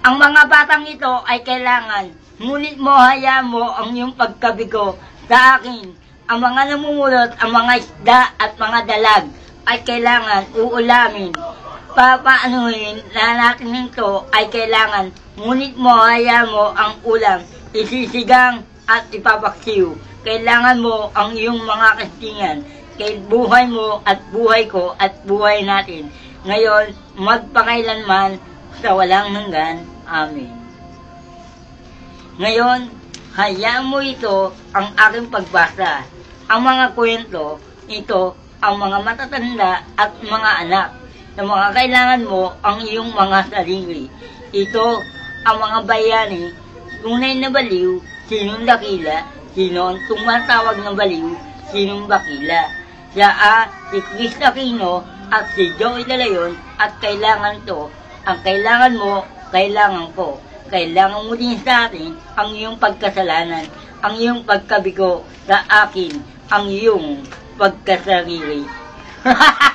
Ang mga batang ito ay kailangan, ngunit mo hayaan mo ang iyong pagkabigo sa akin. Ang mga namumulot, ang mga isda at mga dalag ay kailangan uulamin. Papaanuhin na natin ito ay kailangan, ngunit mo hayaan mo ang ulam, isisigang at ipapaksiw. Kailangan mo ang iyong mga kastingan, kay buhay mo at buhay ko at buhay natin. Ngayon, magpakailanman sa walang hanggan. Amen. Ngayon, hayaan mo ito ang aking pagbasa. Ang mga kwento, ito ang mga matatanda at mga anak na mga kailangan mo ang iyong mga sarili. Ito ang mga bayani, tunay na baliw, sinong dakila, sino ang tumatawag na baliw, sinong bakila. Siya si Chris Aquino at si Joey De Leon at kailangan to. Ang kailangan mo, kailangan ko. Kailangan mo din sa atin ang iyong pagkasalanan, ang iyong pagkabigo sa akin, ang iyong pagkasarili. Ha ha ha!